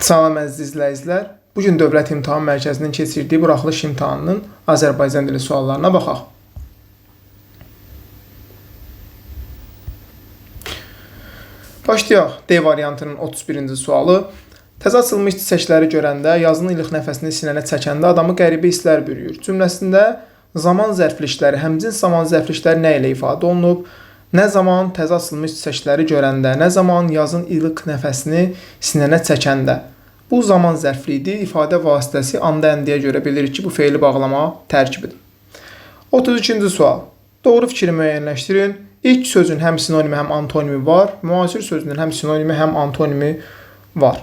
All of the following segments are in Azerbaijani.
Salam əziz izləyicilər. Bugün Dövlət İmtahan Mərkəzinin keçirdiyi buraxılış imtahanının Azərbaycan dili suallarına baxaq. Başlayaq. D variantının 31-ci sualı. Təzə açılmış çiçəkləri görəndə, yazın ilıq nəfəsini sinənə çəkəndə adamı qəribə hisslər bürüyür. Cümləsində zaman zərflikləri, həmcins zaman zərflikləri nə ilə ifadə olunub? Nə zaman təzə açılmış çiçəkləri görəndə, nə zaman yazın ilıq nəfəsini sinənə çəkəndə. Bu zaman zərfliyidir. İfadə vasitəsi anda əndiyə görə bilirik ki, bu feili bağlama tərkibidir. 33-cü sual. Doğru fikri müəyyənləşdirin. İlk sözün həm sinonimi, həm antonimi var. Müasir sözünün həm sinonimi, həm antonimi var.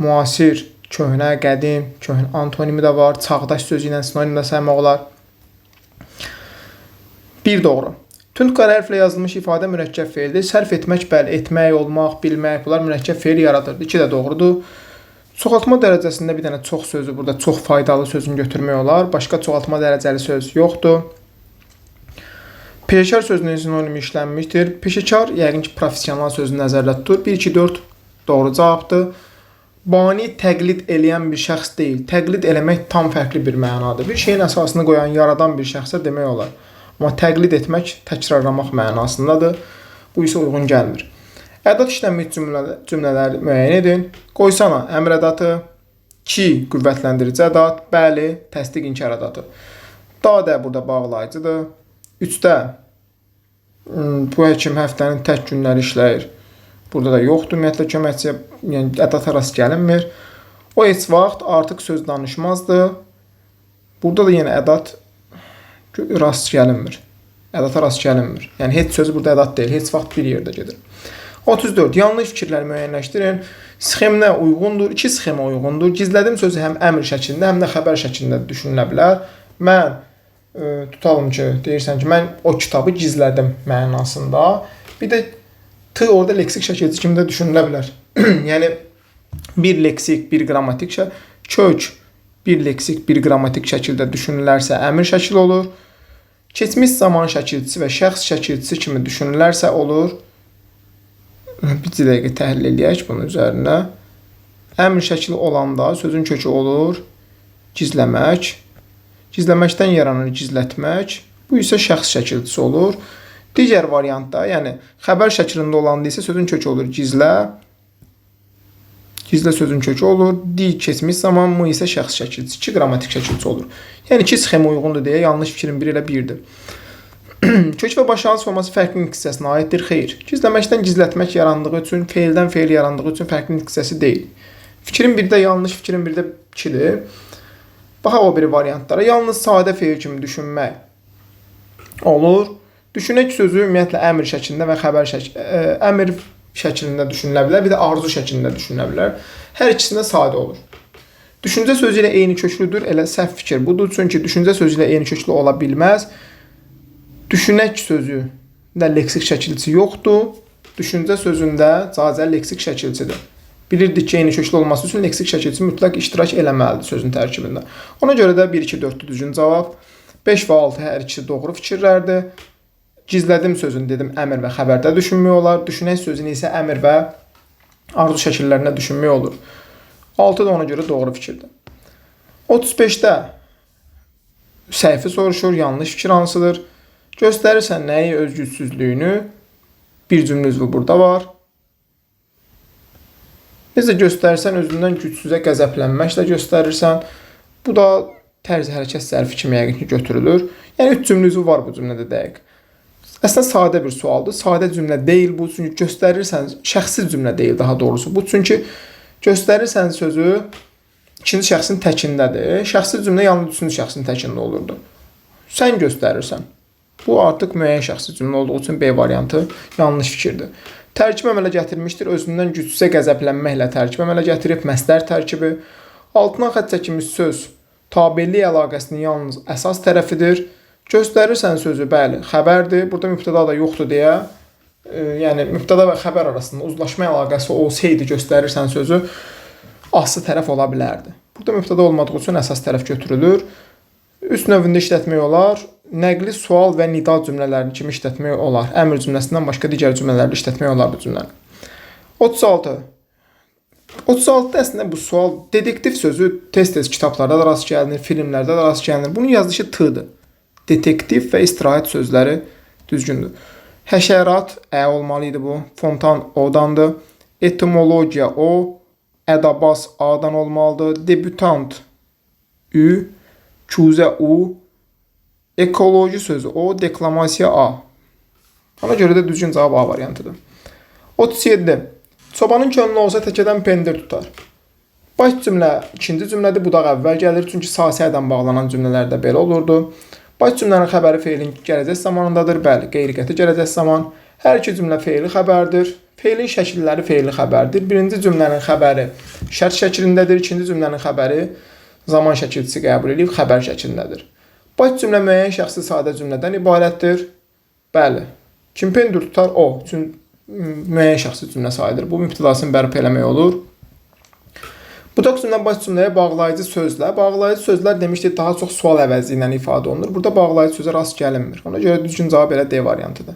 Müasir, köhnə, qədim, köhnə antonimi də var. Çağdaş sözü ilə sinonim də saymaq olar. Bir doğru. Tünd qara hərflə yazılmış ifadə mürəkkəb feildir. Sərf etmək, bəli, etmək, olmaq, bilmək, bunlar mürəkkəb feil yaradırdı. İki də doğrudur. Çoxaltma dərəcəsində bir dənə çox sözü, burada çox faydalı sözünü götürmək olar. Başqa çoxaltma dərəcəli söz yoxdur. Peşəkar sözünün sinonimi işlənmişdir. Peşəkar, yəqin ki, professional sözünü nəzərdə tutur. 1, 2, 4 doğru cavabdır. Bani təqlid eləyən bir şəxs deyil. Təqlid eləmək tam fərqli bir mənadır. Bir şeyin əsasını qoyan, yaradan bir şəxsə demək olar. Amma təqlid etmək, təkrarlamaq mənasındadır. Bu isə uyğun gəlmir. Ədat işlənmiş cümlələri müəyyən edin. Qoysana, əmr ədatı. Ki, qüvvətləndirici ədat. Bəli, təsdiq inkar ədatı. Da da burada bağlayıcıdır. 3-də bu həkim həftənin tək günləri işləyir. Burada da yoxdur, ümumiyyətlə köməkçiyə, yəni ədata rast gəlinmir. O heç vaxt artıq söz danışmazdı. Burada da yenə ədat rast gəlinmir. Ədata rast gəlinmir. Yəni heç sözü burada ədat deyil, heç vaxt bir yerdə gedir. 34. Yanlış fikirləri müəyyənləşdirin. Sxeminə uyğundur, iki sxemə uyğundur. Gizlədim sözü həm əmr şəklində, həm də xəbər şəklində düşünülə bilər. Mən tutalım ki, deyirsən ki, mən o kitabı gizlədim mənasında. Bir də t orada leksik şəkilçi kimi də düşünülə bilər. Yəni bir leksik, bir qrammatik kök bir leksik, bir qrammatik şəkildə düşünülərsə əmr şəkli olur. Keçmiş zaman şəkilçisi və şəxs şəkilçisi kimi düşünülərsə olur. Bir dəqiqə təhlil edək bunun üzərinə. Əmr şəkli olanda sözün kökü olur gizləmək. Gizləməkdən yaranır gizlətmək. Bu isə şəxs şəkilçisi olur. Digər variantda, yəni xəbər şəklində olanda isə sözün kökü olur gizlə. Gizlə sözün kökü olur. Di keçmiş zaman, mu isə şəxs şəkilçisi, iki qrammatik şəkilçisi olur. Yəni iki sxema uyğundur deyə yanlış fikrin 1 ilə 1-dir. Kök və başlanğıc forması fərqli nitq hissəsinə aiddir. Xeyr. Gizləməkdən gizlətmək yarandığı üçün, feildən feil yarandığı üçün fərqli nitq hissəsi deyil. Fikrin 1-də yanlış, fikrin 1-də 2-dir. Baxaq o biri variantlara. Yalnız sadə feil kimi düşünmək olur. Düşünək sözü ümumiyyətlə əmr şəklində və xəbər əmr şəklində düşünülə bilər, bir də arzu şəklində düşünülə bilər. Hər ikisində sadə olur. Düşüncə sözü ilə eyni köklüdür, elə səhv fikir budur. Çünki düşüncə sözü ilə eyni köklü ola bilməz. Düşünək sözü də leksik şəkilçisi yoxdur. Düşüncə sözündə cazəl leksik şəkilçidir. Bilirdik ki, eyni köklü olması üçün leksik şəkilçi mütləq iştirak eləməlidir sözün tərkibində. Ona görə də 1, 2, 4 düzgün cavab. 5 və 6 hər ikisi doğru fikirlərdir. Gizlədim sözünü dedim əmr və xəbərdə düşünmək olar. Düşünək sözünü isə əmr və arzu şəkillərində düşünmək olur. 6 da ona görə doğru fikirdir. 35-də səhvi soruşur, yanlış fikir hansıdır? Göstərirsən nəyi öz gücsüzlüyünü? Bir cümlə üzvü burada var. Necə göstərirsən özündən gücsüzə qəzəblənməklə göstərirsən. Bu da tərz hərəkət zərfi kimi yəqin ki götürülür. Yəni 3 cümlə üzvü var bu cümlədə dəqiq. Əslində sadə bir sualdır. Sadə cümlə deyil bu. Çünki göstərirsən, şəxsi cümlə deyil daha doğrusu. Bu çünki göstərirsən sözü ikinci şəxsin təkindədir. Şəxsi cümlə yalnız üçüncü şəxsin təkində olurdu. Sən göstərirsən. Bu artıq müəyyən şəxsi cümlə olduğu üçün B variantı yanlış fikirdir. Tərkib əmələ gətirmişdir. Özündən gücsüzə qəzəblənməklə tərkib əmələ gətirib. Məsdər tərkibi. Altından xətt çəkilmiş söz tabellik əlaqəsinin yalnız əsas tərəfidir. Göstərirsən sözü, bəli, xəbərdir. Burada mübtəda da yoxdur deyə, yəni mübtəda və xəbər arasında uzlaşma əlaqəsi olsaydı göstərirsən sözü aslı tərəf ola bilərdi. Burada mübtəda olmadığı üçün əsas tərəf götürülür. Üst növündə işlətmək olar. Nəqli sual və nida cümlələrini kimi işlətmək olar. Əmr cümləsindən başqa digər cümlələrdə işlətmək olar bu cümləni. 36. 36-da əslində bu sual detektiv sözü tez-tez kitablarda da rast gəlinir, filmlərdə də rast gəlinir. Bunun yazılışı t-dır. Detektiv və istirahət sözləri düzgündür. Həşərat ə olmalı idi bu. Fontan o-dandır. Etimologiya o. Ədabas a-dan olmalıdır. Debütant ü. Kuzə u. Ekoloji sözü o. Deklamasiya a. Ona görə də düzgün cavab A variantıdır. 37. Çobanın könlü olsa təkədən pendir tutar. Baş cümlə ikinci cümlədir. Budaq əvvəl gəlir. Çünki sasi ilə bağlanan cümlələrdə belə olurdu. Baş cümlənin xəbəri feilin gələcək zamanındadır. Bəli, qeyri-qəti gələcək zaman. Hər iki cümlə feili xəbərdir. Feilin şəkilləri feili xəbərdir. Birinci cümlənin xəbəri şərt şəklindədir. İkinci cümlənin xəbəri zaman şəkilçisi qəbul edib xəbər şəklindədir. Baş cümlə müəyyən şəxsi sadə cümlədən ibarətdir. Bəli. Kim pendir tutar? O. Çünki müəyyən şəxsi cümlə sayılır. Bu mübtədasını bərpa eləmək olur. Budaq cümlə baş cümləyə bağlayıcı sözlər. Bağlayıcı sözlər demişdik daha çox sual əvəzi ilə ifadə olunur. Burada bağlayıcı sözə rast gəlinmir. Ona görə düzgün cavab elə D variantıdır.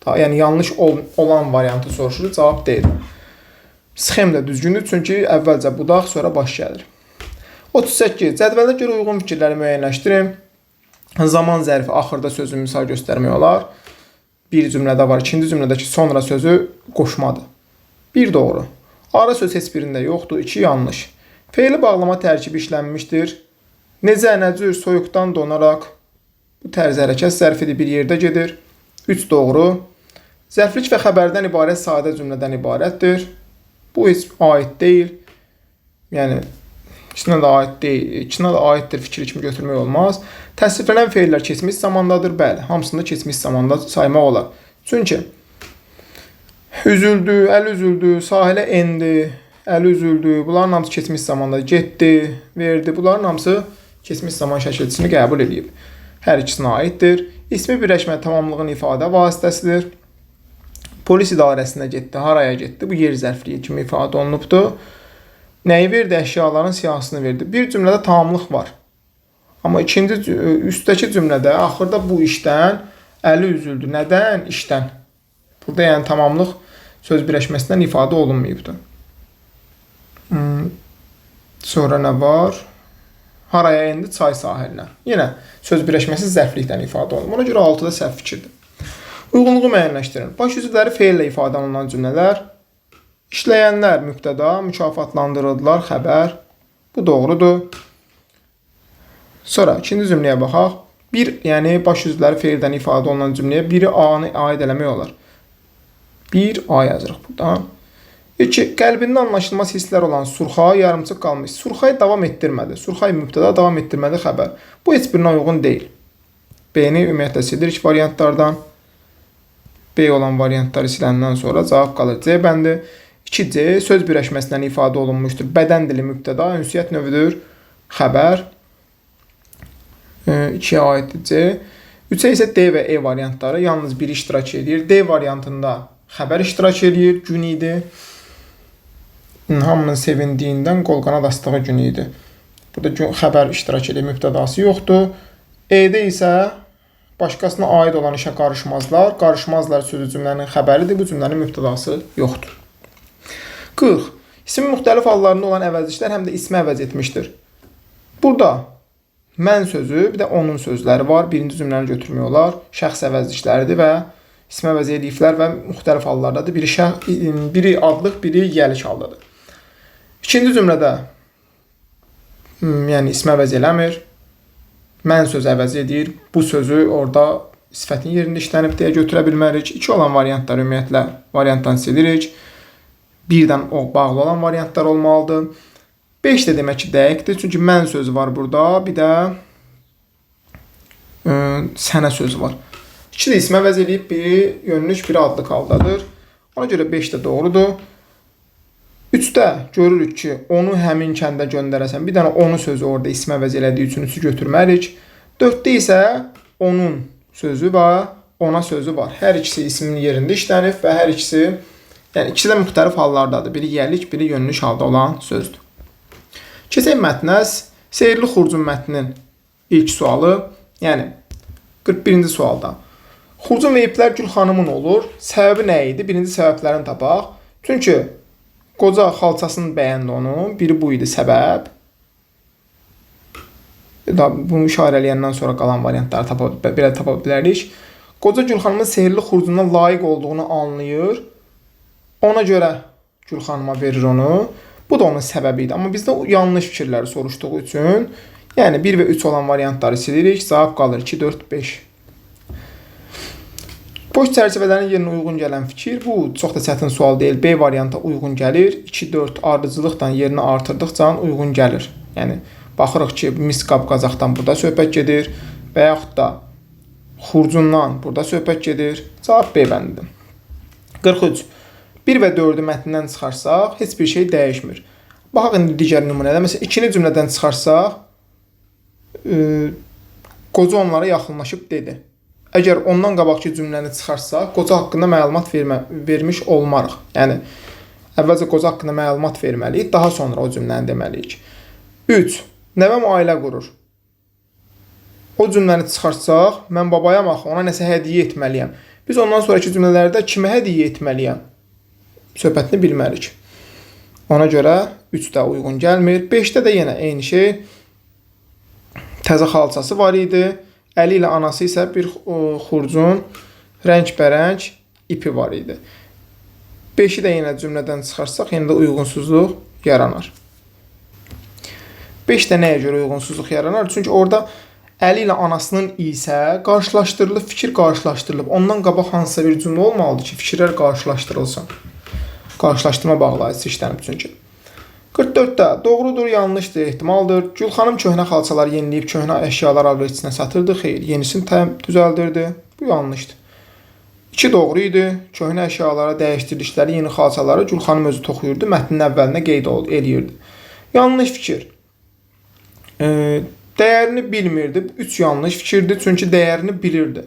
Yəni yanlış olan variantı soruşur, cavab D-dir. Sxem də düzgündür çünki əvvəlcə budaq, sonra baş gəlir. 38. Cədvəldə görə uyğun fikirləri müəyyənləşdirin. Zaman zərfi axırda sözü misal göstərmək olar. Bir cümlədə var, ikinci cümlədəki sonra sözü qoşmadır. 1 doğru. Ara söz heç birində yoxdur, 2 yanlış. Feili bağlama tərkibi işlənmişdir. Necə, nəcür, soyuqdan donaraq. Bu tərz hərəkət zərfidir, bir yerdə gedir. 3 doğru. Zərflik və xəbərdən ibarət sadə cümlədən ibarətdir. Bu heç aid deyil. Yəni, İçinə də aid deyil, içinə də aiddir fikri kimi götürmək olmaz. Təsriflənən feillər keçmiş zamandadır, bəli. Hamısında keçmiş zamanda saymaq olar. Çünki üzüldü, əl üzüldü, sahilə endi, əl üzüldü. Bunların hamısı keçmiş zamanda getdi, verdi. Bunların hamısı keçmiş zaman şəkilçisini qəbul edib. Hər ikisinə aiddir. İsmi birləşmə tamamlığın ifadə vasitəsidir. Polis idarəsinə getdi, haraya getdi? Bu yer zərfliyi kimi ifadə olunubdur. Nəyi verdi? Əşyaların siyahısını verdi. Bir cümlədə tamamlıq var. Amma üstdəki cümlədə axırda bu işdən əli üzüldü. Nədən? İşdən. Burada yəni tamamlıq söz birləşməsindən ifadə olunmayıbdır. Sonra nə var? Haraya endi? Çay sahilinə. Yenə söz birləşməsi zərflikdən ifadə olunur. Ona görə 6-da səhv fikirdir. Uyğunluğu müəyyənləşdirin. Baş üzvləri feillə ifadə olunan cümlələr. İşləyənlər mübtəda, mükafatlandırıldılar, xəbər. Bu doğrudur. Sonra ikinci cümləyə baxaq. Bir, yəni baş üzvləri feildən ifadə olunan cümləyə biri A-nı aid eləmək olar. 1 A yazırıq buradan. 2. Qəlbində anlaşılmaz hisslər olan Surxay yarımçıq qalmış. Surxay davam etdirmədi. Surxay mübtəda, davam etdirmədi xəbər. Bu heç birinə uyğun deyil. B-ni ümumiyyətlə silirik variantlardan. B olan variantları siləndən sonra cavab qalır C bəndi. 2C söz birləşməsindən ifadə olunmuşdur. Bədən dili mübtəda, ünsiyyət növüdür. Xəbər. 2-yə aiddir C. 3-ə isə D və E variantları yalnız biri iştirak edir. D variantında xəbər iştirak edir, gün idi. Hamının sevindiyindən qolqana dastığı gün idi. Burada xəbər iştirak edir, mübtədası yoxdur. E-də isə başqasına aid olan işə qarışmazlar. Qarışmazlar sözü cümlənin xəbəridir. Bu cümlənin mübtədası yoxdur. 40. İsmin müxtəlif hallarında olan əvəzliklər həm də ismi əvəz etmişdir. Burada mən sözü, bir də onun sözləri var. Birinci cümləni götürmək olar. Şəxs əvəzlikləridir və ismi əvəz ediklər və müxtəlif hallardadır. Biri adlıq, biri yəlik haldadır. İkinci cümlədə yəni ismi əvəz eləmir. Mən sözü əvəz edir. Bu sözü orada sifətin yerində işlənib deyə götürə bilmərik. 2 olan variantlar ümumiyyətlə variantdan silirik. Birdən o bağlı olan variantlar olmalıdır. 5 də demək ki, dəqiqdir. Çünki mən sözü var burada. Bir də sənə sözü var. 2 də ismə əvəz edib, biri yönlük, biri adlıq haldadır. Ona görə 5 də doğrudur. 3-də görürük ki, onu həmin kəndə göndərəsən. Bir dənə onu sözü orada ismə əvəz elədiyi üçün 3-ü götürmərik. 4-də isə onun sözü və ona sözü var. Hər ikisi ismin yerində işlənib və hər ikisi yəni ikisi də müxtəlif hallardadır. Biri yəlik, biri yönlük halda olan sözdür. Keçək mətnə. Seyirli Xurcun mətninin ilk sualı, yəni 41-ci sualda. Xurcun və iplər Gül xanımın olur. Səbəbi nə idi? Birinci səbəblərini tapaq. Çünki Qoca xalçasını bəyəndi onun. Biri bu idi səbəb. Bunu işarələyəndən sonra qalan variantları belə tapa bilərik. Qoca Gülxanımın sehirli xurcununa layiq olduğunu anlayır. Ona görə Gülxanıma verir onu. Bu da onun səbəbi idi. Amma bizdə yanlış fikirləri soruşduğu üçün, yəni 1 və 3 olan variantları silirik. Cavab qalır 2, 4, 5. Boş çərçivələrin yerinə uyğun gələn fikir. Bu çox da çətin sual deyil. B varianta uyğun gəlir. 2, 4 ardıcılıqdan yerinə artırdıqca uyğun gəlir. Yəni baxırıq ki, mis qab-qacaqdan burada söhbət gedir və yaxud da xurcundan burada söhbət gedir. Cavab B bəndidir. 43. 1 və 4-ü mətndən çıxarsaq, heç bir şey dəyişmir. Baxaq indi digər nümunədə. Məsələn, 2-ni cümlədən çıxarsaq, qoca onlara yaxınlaşıb dedi. Əgər ondan qabaqki cümləni çıxarsaq, qoca haqqında məlumat vermiş olmarıq. Yəni, əvvəlcə qoca haqqında məlumat verməliyik, daha sonra o cümləni deməliyik. 3. Nəvəm ailə qurur. O cümləni çıxarsaq, mən babayam axı, ona nəsə hədiyyə etməliyəm. Biz ondan sonraki cümlələrdə kimə hədiyyə etməliyəm? Söhbətini bilmərik. Ona görə 3 də uyğun gəlmir. 5-də də yenə eyni şey. Təzə xalçası var idi. Əli ilə anası isə bir xurcun rəngbərəng ipi var idi. 5-i də yenə cümlədən çıxarsaq, yenə də uyğunsuzluq yaranar. 5-də nəyə görə uyğunsuzluq yaranar? Çünki orada Əli ilə anasının isə qarşılaşdırılıb, fikir qarşılaşdırılıb. Ondan qabaq hansısa bir cümlə olmalıdır ki, fikirlər qarşılaşdırılsın. Qarşılaşdırma bağlayıcısı işlənib çünki. 44-də doğrudur, yanlışdır, ehtimaldır. Gülxanım köhnə xalçaları yeniləyib köhnə əşyalar alverçisinə satırdı. Xeyr, yenisini düzəldirdi. Bu yanlışdır. 2 doğru idi. Köhnə əşyalara dəyişdirdikləri yeni xalçaları Gülxanım özü toxuyurdu. Mətnin əvvəlinə qeyd eləyirdi. Yanlış fikir. Dəyərini bilmirdi. 3 yanlış fikirdir, çünki dəyərini bilirdi.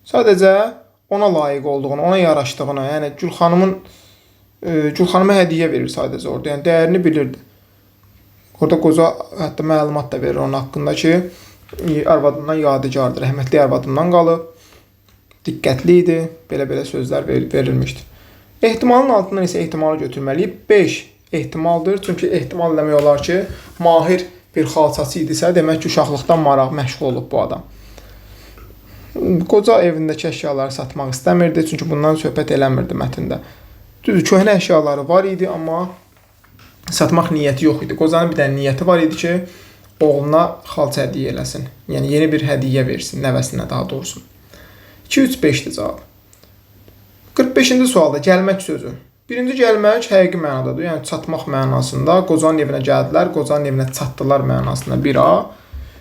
Sadəcə ona layiq olduğunu, ona yaraşdığını, yəni Gülxanıma hədiyyə verir sadəcə orada. Yəni dəyərini bilirdi. Orada qoca hətta məlumat da verir onun haqqında ki, arvadından yadigardır, rəhmətli arvadından qalıb, diqqətli idi, belə-belə sözlər verilmişdir. Ehtimalın altından isə ehtimalı götürməliyik. 5 ehtimaldır, çünki ehtimal demək olar ki, mahir bir xalçası idisə, demək ki, uşaqlıqdan məşğul olub bu adam. Qoca evindəki əşyaları satmaq istəmirdi, çünki bundan söhbət eləmirdi mətndə. Düzdür, köhnə əşyaları var idi, amma satmaq niyyəti yox idi. Qocanın bir dənə niyyəti var idi ki, oğluna xalça hədiyyə eləsin. Yəni, yeni bir hədiyyə versin, nəvəsinə daha doğrusu. 2, 3, 5-dir cavab. 45-ci sualda gəlmək sözü. Birinci gəlmək həqiqi mənadadır. Yəni, çatmaq mənasında. Qocanın evinə gəldilər, qocanın evinə çatdılar mənasında 1A.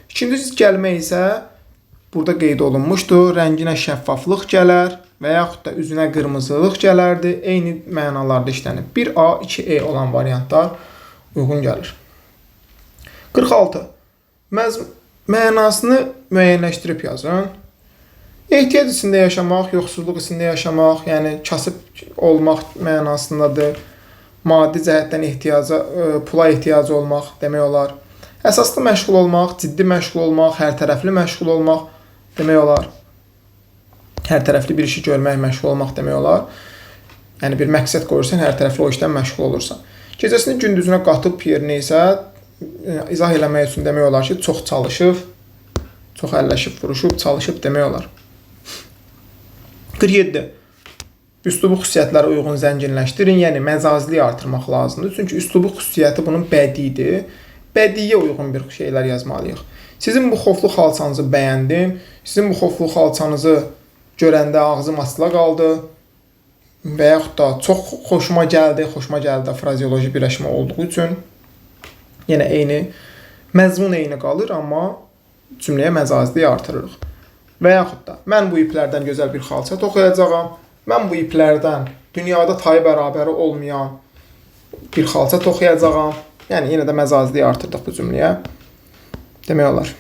İkincisi gəlmək isə burada qeyd olunmuşdur. Rənginə şəffaflıq gələr və yaxud da üzünə qırmızılıq gələrdi. Eyni mənalarda işlənib. 1A, 2E olan variantlar uyğun gəlir. 46. Mənasını müəyyənləşdirib yazın. Ehtiyac içində yaşamaq, yoxsulluq içində yaşamaq, yəni kasıb olmaq mənasındadır. Maddi cəhətdən pula ehtiyacı olmaq demək olar. Əsaslı məşğul olmaq, ciddi məşğul olmaq, hərtərəfli məşğul olmaq demək olar. Hər tərəfli bir işi görmək, məşğul olmaq demək olar. Yəni bir məqsəd qoyursan, hər tərəfli o işdən məşğul olursan. Gecəsini gündüzünə qatıb yerinə isə izah eləmək üçün demək olar ki, çox çalışıb, çox əlləşib, vuruşub, çalışıb demək olar. 47. Üslubu xüsusiyyətlərə uyğun zənginləşdirin, yəni məcaziliyi artırmaq lazımdır. Çünki üslubu xüsusiyyəti bunun bədidir. Bədiyə uyğun bir şeylər yazmalıyıq. Sizin bu xoflu xalçanızı bəyəndim. Sizin bu xoflu xalçanızı görəndə ağzım açıla qaldı. Və yaxud da çox xoşuma gəldi. Xoşuma gəldi frazeoloji birləşmə olduğu üçün. Yenə eyni, məzmun eyni qalır, amma cümləyə məcaziliyi artırırıq. Və yaxud da mən bu iplərdən gözəl bir xalça toxuyacağam. Mən bu iplərdən dünyada tayı bərabəri olmayan bir xalça toxuyacağam. Yəni, yenə də məcaziliyi artırdıq bu cümləyə. Demək olar.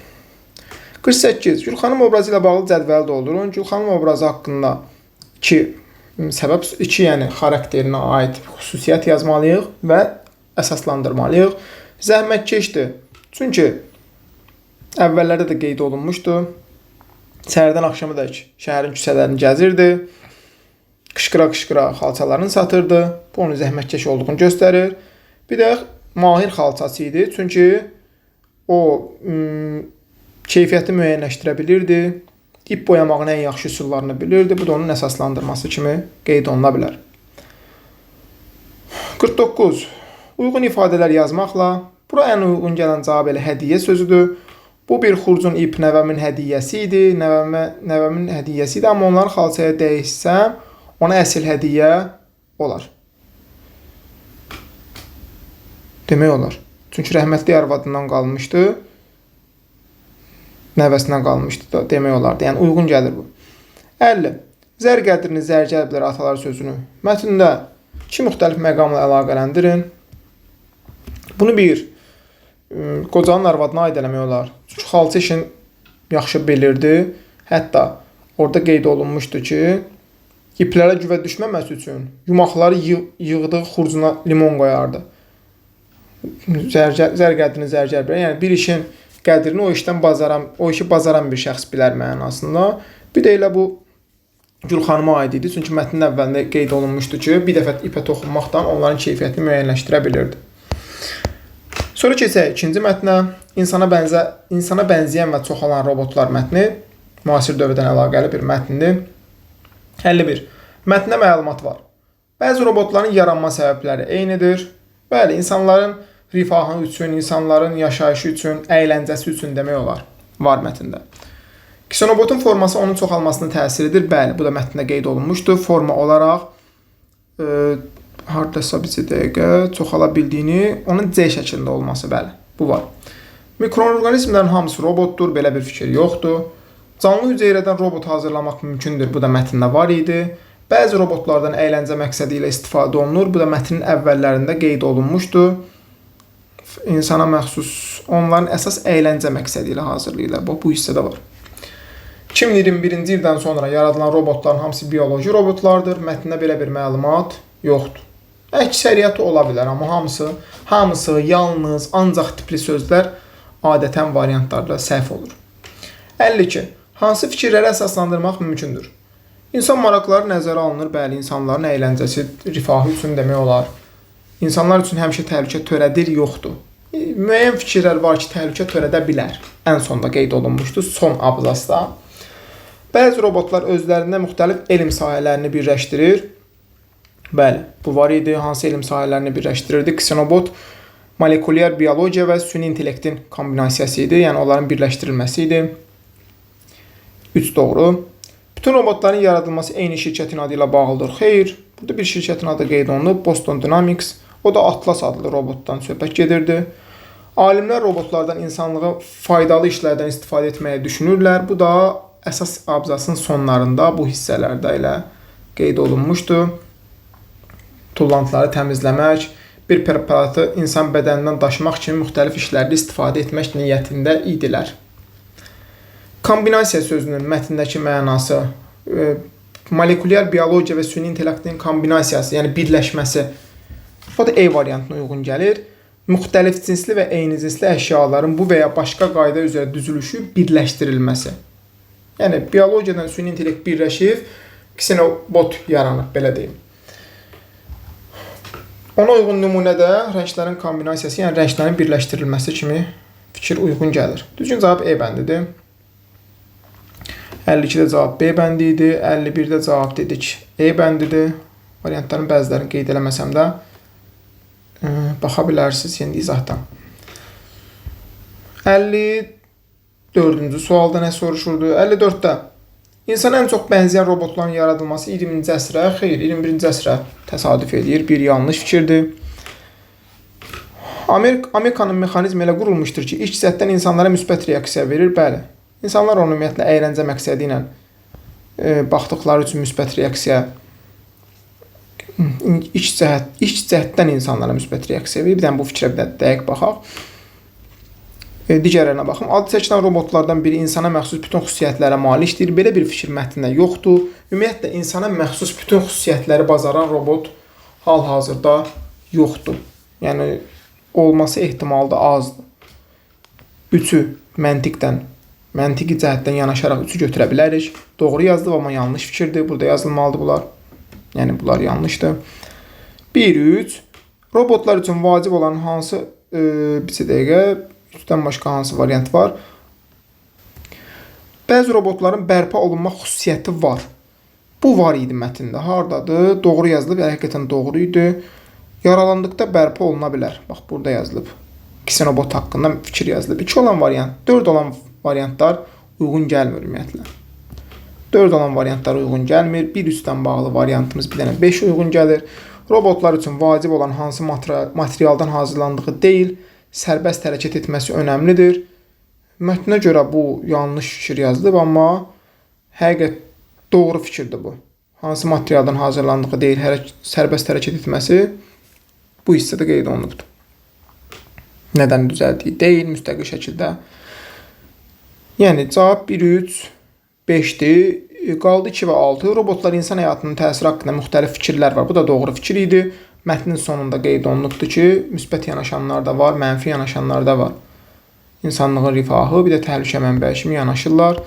48. Gülxanım obrazı ilə bağlı cədvəli doldurun. Gülxanım obrazı haqqında iki yəni xarakterinə aid xüsusiyyət yazmalıyıq və əsaslandırmalıyıq. Zəhmətkeşdir. Çünki əvvəllərdə də qeyd olunmuşdu. Səhərdən axşamədək şəhərin küçələrini gəzirdi. qışqıra-qışqıra xalçalarını satırdı. Bu onun zəhmətkeş olduğunu göstərir. Bir də mahir xalçaçı idi. Çünki o keyfiyyəti müəyyənləşdirə bilirdi. İp boyamağın ən yaxşı üsullarını bilirdi. Bu da onun əsaslandırması kimi qeyd oluna bilər. 49. Uyğun ifadələr yazmaqla. Bura ən uyğun gələn cavab elə hədiyyə sözüdür. Bu bir xurcun ip nəvəmin hədiyyəsi idi. Nəvəmin hədiyyəsi idi. Amma onları xalçaya dəyişsəm, ona əsl hədiyyə olar. Demək olar. Çünki rəhmətli arvadından qalmışdı. Nəvəsindən qalmışdı da demək olardı. Yəni uyğun gəlir bu. 50. Zər qədrini zərgər atalar sözünü mətndə 2 müxtəlif məqamla əlaqələndirin. Bunu bir qocanın arvadına aid eləmək olar. Çünki xalça işin yaxşı bilirdi. Hətta orada qeyd olunmuşdu ki, iplərə güvə düşməməsi üçün yumaqları yığdığı xurcuna limon qoyardı. Zər qədrini zərgər bilir. Yəni bir işin qədrini o işi bacaran bir şəxs bilər mənasında. Bir də elə bu Gülxanıma aid idi. Çünki mətnin əvvəlində qeyd olunmuşdu ki, bir dəfə ipə toxunmaqdan onların keyfiyyətini müəyyənləşdirə bilirdi. Sonra keçək ikinci mətnə. İnsana bənzəyən və çoxalan robotlar mətni müasir dövrdən əlaqəli bir mətndir. 51. Mətndə məlumat var. Bəzi robotların yaranma səbəbləri eynidir. Bəli, insanların rifahı üçün, insanların yaşayışı üçün, əyləncəsi üçün demək olar. Var mətndə. Ksenobotun forması onun çoxalmasına təsiridir. Bəli, bu da mətndə qeyd olunmuşdur. Forma olaraq hardasa bir dəqiqə çoxala bildiyini, onun C şəklində olması, bəli, bu var. Mikroorqanizmlərin hamısı robotdur, belə bir fikir yoxdur. Canlı hüceyrədən robot hazırlamaq mümkündür, bu da mətndə var idi. Bəzi robotlardan əyləncə məqsədi ilə istifadə olunur, bu da mətnin əvvəllərində qeyd olunmuşdur. İnsana məxsus, onların əsas əyləncə məqsədi ilə hazırlayırlar, bu hissədə var. 2021-ci ildən sonra yaradılan robotların hamısı bioloji robotlardır. Mətndə belə bir məlumat yoxdur. Əksəriyyəti ola bilər, amma hamısı yalnız, ancaq tipli sözlər adətən variantlarda səhv olur. 52. Hansı fikirləri əsaslandırmaq mümkündür? İnsan maraqları nəzərə alınır. Bəli, insanların əyləncəsi, rifahı üçün demək olar. İnsanlar üçün həmişə təhlükə törədir, yoxdur. Müəyyən fikirlər var ki, təhlükə törədə bilər. Ən sonda qeyd olunmuşdur, son abzasda. Bəzi robotlar özlərində müxtəlif elm sahələrini birləşdirir. Bəli, bu var idi. Hansı elm sahələrini birləşdirirdi? Ksenobot molekulyar biologiya və süni intellektin kombinasiyası idi. Yəni onların birləşdirilməsi idi. 3 doğru. Bütün robotların yaradılması eyni şirkətin adı ilə bağlıdır. Xeyr, burada bir şirkətin adı qeyd olunub, Boston Dynamics. O da Atlas adlı robotdan söhbət gedirdi. Alimlər robotlardan insanlığa faydalı işlərdən istifadə etməyi düşünürlər. Bu da əsas abzasın sonlarında bu hissələrdə ilə qeyd olunmuşdur. Tullantıları təmizləmək, bir preparatı insan bədənindən daşımaq kimi müxtəlif işlərdə istifadə etmək niyyətində idilər. Kombinasiya sözünün mətndəki mənası molekulyar biologiya və süni intellektin kombinasiyası, yəni birləşməsi. O da E variantına uyğun gəlir. Müxtəlif cinsli və eyni cinsli əşyaların bu və ya başqa qayda üzrə düzülüşü birləşdirilməsi. Yəni biologiyadan süni intellekt birləşib, ksenobot yaranıb, belə deyim. Ona uyğun nümunədə rənglərin kombinasiyası, yəni rənglərin birləşdirilməsi kimi fikir uyğun gəlir. Düzgün cavab E bəndidir. 52-də cavab B bəndi idi. 51-də cavab dedik E bəndidir. Variantların bəzilərini qeyd eləməsəm də baxa bilərsiniz yeni izahdan. 54-cü sualda nə soruşurdu? 54-də İnsana ən çox bənzəyən robotların yaradılması 20-ci əsrə, xeyr, 21-ci əsrə təsadüf edir. Bir yanlış fikirdir. Amerikanın mexanizmi elə qurulmuşdur ki, ilk cəhətdən insanlara müsbət reaksiya verir. Bəli, insanlar onu ümumiyyətlə əyləncə məqsədi ilə baxdıqları üçün müsbət reaksiya, ilk cəhətdən insanlara müsbət reaksiya verir. Bir dənə bu fikrə bir dəqiq baxaq. Digərlərinə baxım. Adı çəkilən robotlardan biri insana məxsus bütün xüsusiyyətlərə malikdir. Belə bir fikir mətnində yoxdur. Ümumiyyətlə, insana məxsus bütün xüsusiyyətləri bacaran robot hal-hazırda yoxdur. Yəni, olması ehtimalı da azdır. Üçü məntiqi cəhətdən yanaşaraq üçü götürə bilərik. Doğru yazdım, amma yanlış fikirdir. Burada yazılmalıdır bunlar. Yəni bunlar yanlışdır. 1-3 robotlar üçün vacib olan hansı bir dəqiqə 3-dən başqa hansı variant var? Bəzi robotların bərpa olunma xüsusiyyəti var. Bu var idi mətndə. Hardadır? Doğru yazılıb, həqiqətən doğru idi. Yaralandıqda bərpa oluna bilər. Bax, burada yazılıb. Xenobot haqqında fikir yazılıb. 2 olan variant, 4 olan variantlar uyğun gəlmir ümumiyyətlə. 4 olan variantlar uyğun gəlmir. Bir üstdən bağlı variantımız bir dənə 5 uyğun gəlir. Robotlar üçün vacib olan hansı materialdan hazırlandığı deyil, sərbəst hərəkət etməsi önəmlidir. Mətnə görə bu yanlış fikir yazılıb, amma həqiqət doğru fikirdir bu. Hansı materialdan hazırlandığı deyil, sərbəst hərəkət etməsi bu hissədə qeyd olunubdur. Nədən düzəldiyi deyil, müstəqil şəkildə. Yəni, cavab 1-3-5-dir. Qaldı 2 və 6. Robotlar insan həyatının təsiri haqqında müxtəlif fikirlər var. Bu da doğru fikir idi. Mətnin sonunda qeyd olunubdur ki, müsbət yanaşanlar da var, mənfi yanaşanlar da var. İnsanlığın rifahı, bir də təhlükə mənbəyi kimi yanaşırlar.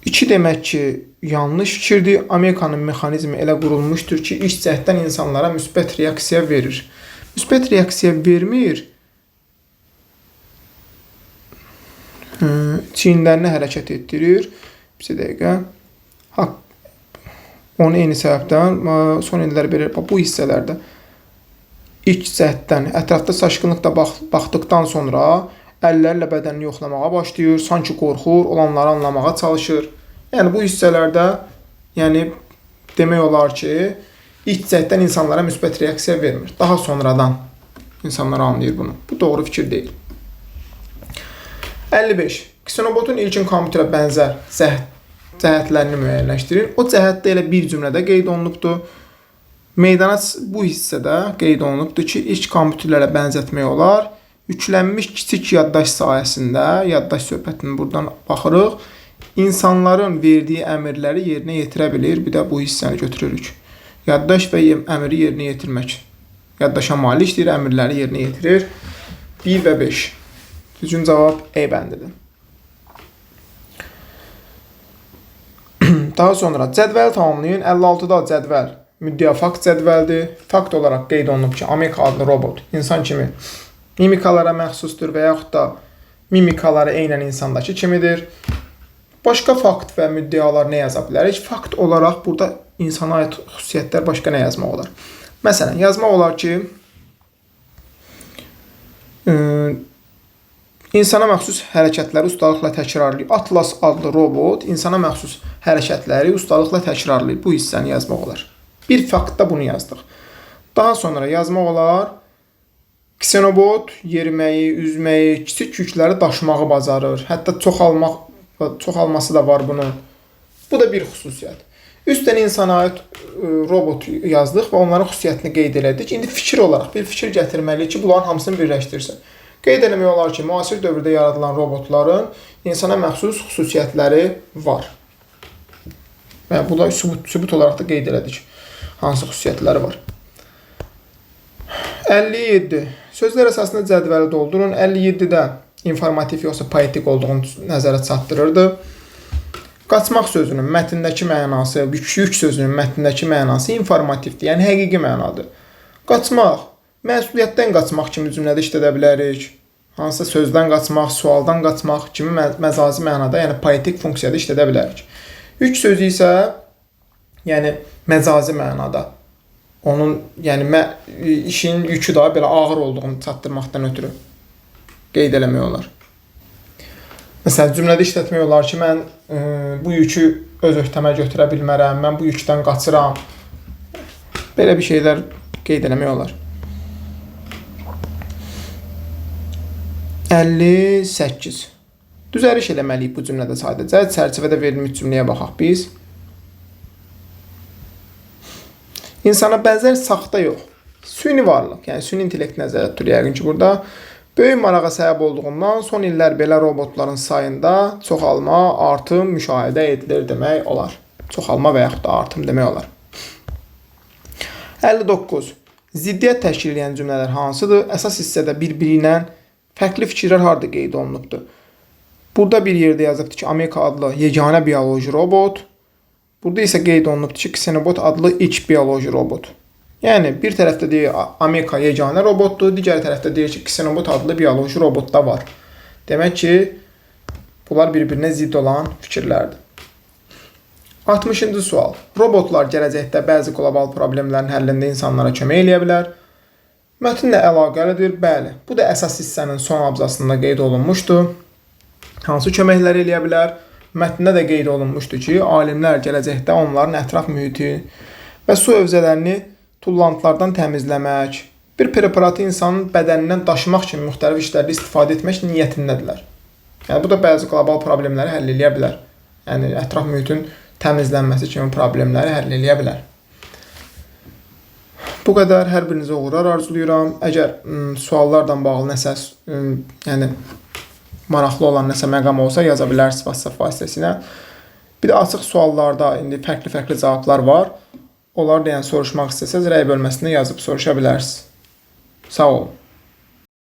2 demək ki, yanlış fikirdir. Amerikanın mexanizmi elə qurulmuşdur ki, ilk cəhddən insanlara müsbət reaksiya verir. Müsbət reaksiya vermir. Çiyinlərini hərəkət etdirir. Bir dəqiqə. Onu eyni səbəbdən son illər belə bu hissələrdə ilk cəhddən ətrafda saçqınlıqda baxdıqdan sonra əllərlə bədənini yoxlamağa başlayır, sanki qorxur, olanları anlamağa çalışır. Yəni bu hissələrdə demək olar ki, ilk cəhddən insanlara müsbət reaksiya vermir. Daha sonradan insanlar anlayır bunu. Bu doğru fikir deyil. 55. Xenobotun ilkin kompüterə bənzər cəhətlərini müəyyənləşdirir. O cəhətdə elə bir cümlədə qeyd olunubdur. Meydana bu hissədə qeyd olunubdur ki, ilk kompüterlərə bənzətmək olar. Yüklənmiş kiçik yaddaş sayəsində, yaddaş söhbətini buradan baxırıq, insanların verdiyi əmrləri yerinə yetirə bilir. Bir də bu hissəni götürürük. Yaddaş və əmri yerinə yetirmək. Yaddaşa malikdir, əmrləri yerinə yetirir. 1 və 5. Düzgün cavab E bəndidir. Daha sonra cədvəli tamamlayın. 56-da cədvəl müddəa fakt cədvəldir. Fakt olaraq qeyd olunub ki, Amika adlı robot insan kimi mimikalara məxsusdur və yaxud da mimikaları eynən insandakı kimidir. Başqa fakt və müddəalar nə yaza bilərik? Fakt olaraq burada insana aid xüsusiyyətlər başqa nə yazmaq olar? Məsələn, yazmaq olar ki, insana məxsus hərəkətləri ustalıqla təkrarlayır. Atlas adlı robot insana məxsus hərəkətləri ustalıqla təkrarlayır. Bu hissəni yazmaq olar. Bir faktda bunu yazdıq. Daha sonra yazmaq olar, Xenobot yeriməyi, üzməyi, kiçik yükləri daşımağı bacarır. Hətta çoxalması da var bunun. Bu da bir xüsusiyyət. Üstdən insana aid robot yazdıq və onların xüsusiyyətini qeyd elədik. İndi fikir olaraq bir fikir gətirməliyik ki, bunların hamısını birləşdirsin. Qeyd eləmək olar ki, müasir dövrdə yaradılan robotların insana məxsus xüsusiyyətləri var. Və bu da sübut olaraq da qeyd elədik. Hansı xüsusiyyətləri var. 57. Sözlər əsasında cədvəli doldurun. 57-də informativ yoxsa poetik olduğunu nəzərə çatdırırdı. Qaçmaq sözünün mətndəki mənası, yük sözünün mətndəki mənası informativdir, yəni həqiqi mənadır. Qaçmaq, məsuliyyətdən qaçmaq kimi cümlədə işlədə bilərik. Hansısa sözdən qaçmaq, sualdan qaçmaq kimi məcazi mənada, yəni poetik funksiyada işlədə bilərik. Yük sözü isə yəni məcazi mənada. Onun işin yükü daha belə ağır olduğunu çatdırmaqdan ötürü qeyd eləmək olar. Məsələn, cümlədə işlətmək olar ki, mən bu yükü öz öhdəmə götürə bilmərəm, mən bu yükdən qaçıram. Belə bir şeylər qeyd eləmək olar. 58. Düzəliş eləməliyik bu cümlədə sadəcə. Çərçivədə verilmiş cümləyə baxaq biz. İnsana bənzər saxta yox, süni varlıq, yəni süni intellekt nəzərdə tutulur yəqin ki, burada böyük marağa səbəb olduğundan son illər belə robotların sayında çoxalma, artım müşahidə edilir demək olar. Çoxalma və yaxud da artım demək olar. 59. Ziddiyyət təşkil edən cümlələr hansıdır? Əsas hissədə bir-biri ilə fərqli fikirlər harda qeyd olunubdur? Burada bir yerdə yazıbdır ki, Amika adlı yeganə bioloji robot. Burada isə qeyd olunubdur ki, Xenobot adlı ilk bioloji robot. Yəni bir tərəfdə deyir Ameka yeganə robotdur, digər tərəfdə deyir ki, Xenobot adlı bioloji robot da var. Demək ki, bunlar bir-birinə zidd olan fikirlərdir. 60-cı sual. Robotlar gələcəkdə bəzi qlobal problemlərin həllində insanlara kömək eləyə bilər. Mətnlə əlaqəlidir, bəli. Bu da əsas hissənin son abzasında qeyd olunmuşdur. Hansı köməklər eləyə bilər? Mətndə də qeyd olunmuşdur ki, alimlər gələcəkdə onların ətraf mühiti və su hövzələrini tullantılardan təmizləmək, bir preparatı insanın bədənindən daşımaq kimi müxtəlif işlərdə istifadə etmək niyyətindədirlər. Yəni bu da bəzi qlobal problemləri həll eləyə bilər. Yəni ətraf mühitin təmizlənməsi kimi problemləri həll eləyə bilər. Bu qədər, hər birinizə uğurlar arzulayıram. Əgər suallarla bağlı nəsə, yəni maraqlı olan nəsə məqam olsa yaza bilərsiniz WhatsApp vasitəsilə. Bir də açıq suallarda indi fərqli cavablar var. Onları da yəni soruşmaq istəsəz rəy bölməsində yazıb soruşa bilərsiniz. Sağ olun.